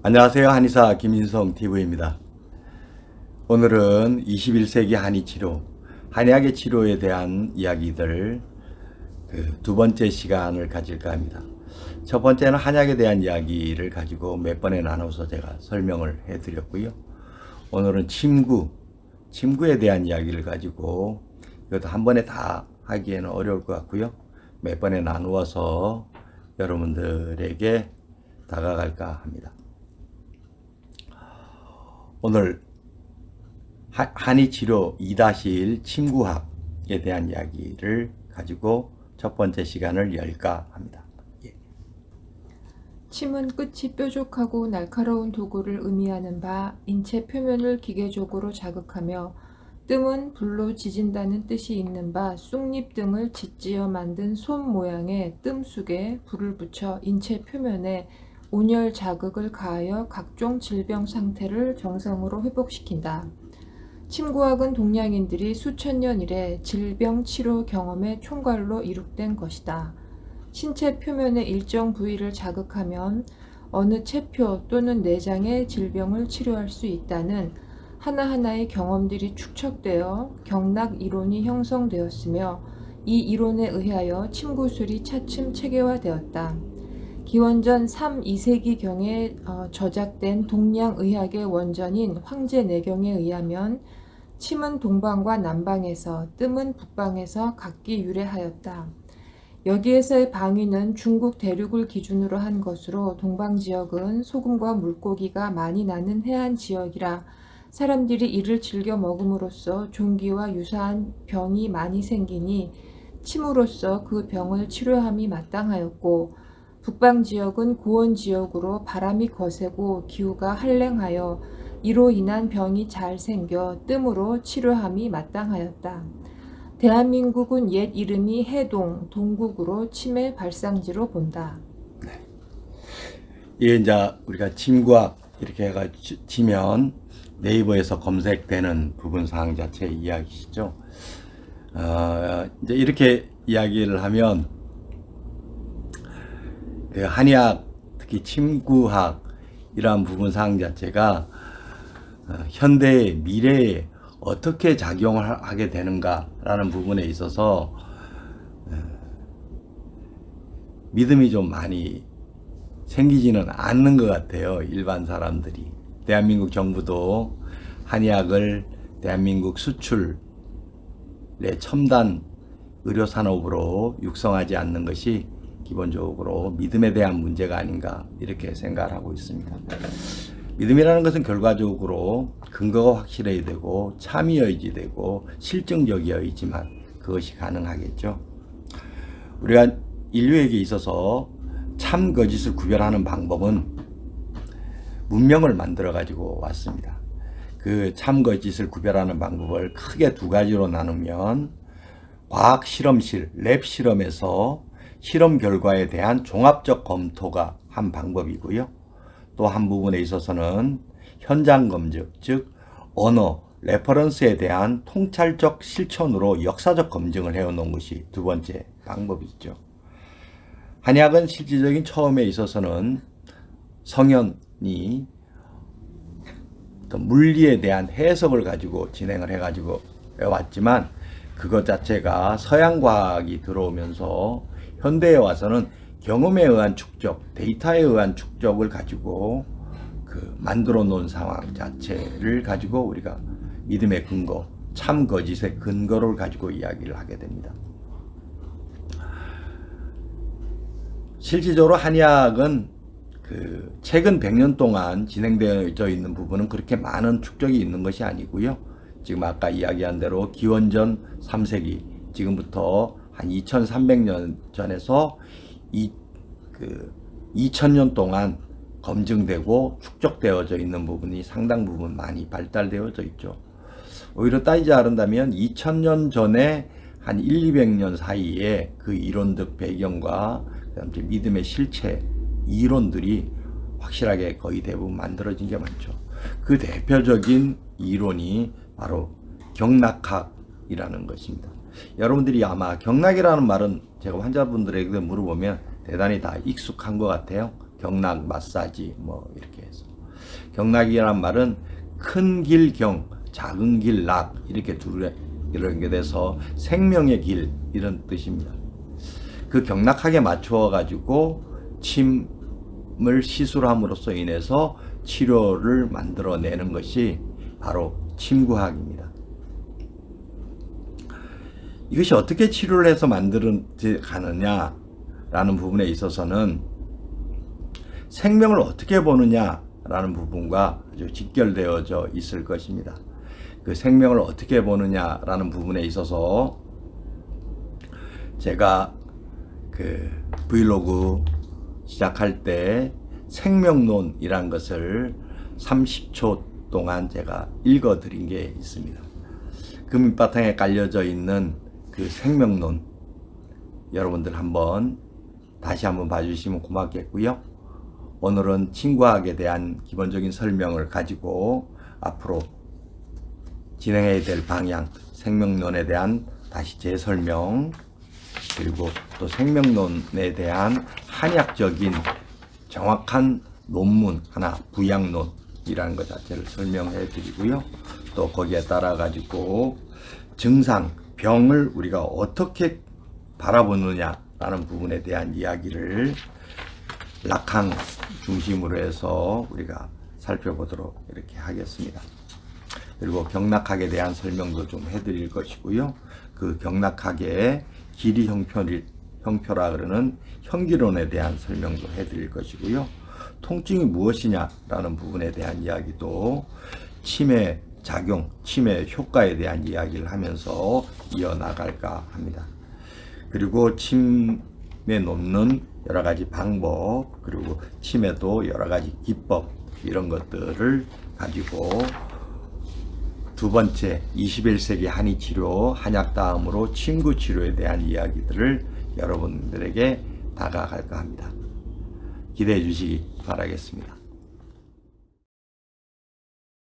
안녕하세요. 한의사 김인성 TV입니다. 오늘은 21세기 한의치료, 한의학의 치료에 대한 이야기들 두 번째 시간을 가질까 합니다. 첫 번째는 한약에 대한 이야기를 가지고 몇 번에 나눠서 제가 설명을 해드렸고요. 오늘은 침구에 대한 이야기를 가지고 이것도 한 번에 다 하기에는 어려울 것 같고요. 몇 번에 나누어서 여러분들에게 다가갈까 합니다. 오늘 한의치료 2-1 침구학에 대한 이야기를 가지고 첫 번째 시간을 열까 합니다. 침은 끝이 뾰족하고 날카로운 도구를 의미하는 바 인체 표면을 기계적으로 자극하며 뜸은 불로 지진다는 뜻이 있는 바 쑥잎 등을 짓지어 만든 솜 모양의 뜸쑥에 불을 붙여 인체 표면에 온열 자극을 가하여 각종 질병 상태를 정상으로 회복시킨다. 침구학은 동양인들이 수천 년 이래 질병 치료 경험의 총괄로 이룩된 것이다. 신체 표면의 일정 부위를 자극하면 어느 체표 또는 내장의 질병을 치료할 수 있다는 하나하나의 경험들이 축적되어 경락 이론이 형성되었으며 이 이론에 의하여 침구술이 차츰 체계화되었다. 기원전 3, 2세기경에 저작된 동양의학의 원전인 황제내경에 의하면 침은 동방과 남방에서 뜸은 북방에서 각기 유래하였다. 여기에서의 방위는 중국 대륙을 기준으로 한 것으로 동방지역은 소금과 물고기가 많이 나는 해안 지역이라 사람들이 이를 즐겨 먹음으로써 종기와 유사한 병이 많이 생기니 침으로써 그 병을 치료함이 마땅하였고, 북방지역은 고원지역으로 바람이 거세고 기후가 한랭하여 이로 인한 병이 잘 생겨 뜸으로 치료함이 마땅하였다. 대한민국은 옛 이름이 해동, 동국으로 침의 발상지로 본다. 이게 이제 우리가 침구학 이렇게 해가 치면 네이버에서 검색되는 부분 사항 자체 이야기시죠. 이제 이렇게 이야기를 하면 그 한의학, 특히 침구학 이러한 부분 사항 자체가 현대의 미래에 어떻게 작용을 하게 되는가라는 부분에 있어서 믿음이 좀 많이 생기지는 않는 것 같아요. 일반 사람들이. 대한민국 정부도 한의학을 대한민국 수출의 첨단 의료산업으로 육성하지 않는 것이 기본적으로 믿음에 대한 문제가 아닌가 이렇게 생각을 하고 있습니다. 믿음이라는 것은 결과적으로 근거가 확실해야 되고 참이어야지 되고 실증적이어야지만 그것이 가능하겠죠. 우리가 인류에게 있어서 참 거짓을 구별하는 방법은 문명을 만들어 가지고 왔습니다. 그 참 거짓을 구별하는 방법을 크게 두 가지로 나누면 과학 실험실, 랩 실험에서 실험 결과에 대한 종합적 검토가 한 방법이고요. 또 한 부분에 있어서는 현장 검증, 즉 언어, 레퍼런스에 대한 통찰적 실천으로 역사적 검증을 해오는 것이 두 번째 방법이죠. 한의학은 실질적인 처음에 있어서는 성현이 물리에 대한 해석을 가지고 진행을 해가지고 왔지만 그것 자체가 서양 과학이 들어오면서 현대에 와서는 경험에 의한 축적, 데이터에 의한 축적을 가지고 만들어 놓은 상황 자체를 가지고 우리가 믿음의 근거, 참 거짓의 근거를 가지고 이야기를 하게 됩니다. 실질적으로 한의학은 최근 100년 동안 진행되어 있는 부분은 그렇게 많은 축적이 있는 것이 아니고요. 지금 아까 이야기한 대로 기원전 3세기, 지금부터 한 2300년 전에서 2000년 동안 검증되고 축적되어져 있는 부분이 상당 부분 많이 발달되어져 있죠. 오히려 따지자른다면 2000년 전에 한 200년 사이에 그 이론적 배경과 그다음에 믿음의 실체, 이론들이 확실하게 거의 대부분 만들어진 게 많죠. 그 대표적인 이론이 바로 경락학이라는 것입니다. 여러분들이 아마 경락이라는 말은 제가 환자분들에게 물어보면 대단히 다 익숙한 것 같아요. 경락 마사지 뭐 이렇게 해서. 경락이란 말은 큰 길 경, 작은 길 락 이렇게 이런 게 돼서 생명의 길 이런 뜻입니다. 그 경락학에 맞추어 가지고 침을 시술함으로써 인해서 치료를 만들어내는 것이 바로 침구학입니다. 이것이 어떻게 치료를 해서 만들어 가느냐라는 부분에 있어서는 생명을 어떻게 보느냐라는 부분과 아주 직결되어져 있을 것입니다. 그 생명을 어떻게 보느냐라는 부분에 있어서 제가 그 브이로그 시작할 때 생명론이란 것을 30초 동안 제가 읽어 드린 게 있습니다. 그 밑바탕에 깔려져 있는 그 생명론 여러분들 다시 한번 봐주시면 고맙겠고요. 오늘은 침구학에 대한 기본적인 설명을 가지고 앞으로 진행해야 될 방향, 생명론에 대한 다시 재설명, 그리고 또 생명론에 대한 한약적인 정확한 논문 하나, 부양론이라는 것 자체를 설명해 드리고요. 또 거기에 따라 가지고 증상, 병을 우리가 어떻게 바라보느냐라는 부분에 대한 이야기를 락항 중심으로 해서 우리가 살펴보도록 이렇게 하겠습니다. 그리고 경락학에 대한 설명도 좀 해드릴 것이고요. 그 경락학의 길이 형표라 그러는 형기론에 대한 설명도 해드릴 것이고요. 통증이 무엇이냐라는 부분에 대한 이야기도 치매 작용, 치매 효과에 대한 이야기를 하면서 이어나갈까 합니다. 그리고 침에 놓는 여러 가지 방법, 그리고 침에도 여러 가지 기법, 이런 것들을 가지고 두 번째 21세기 한의치료, 한약 다음으로 침구치료에 대한 이야기들을 여러분들에게 다가갈까 합니다. 기대해 주시기 바라겠습니다.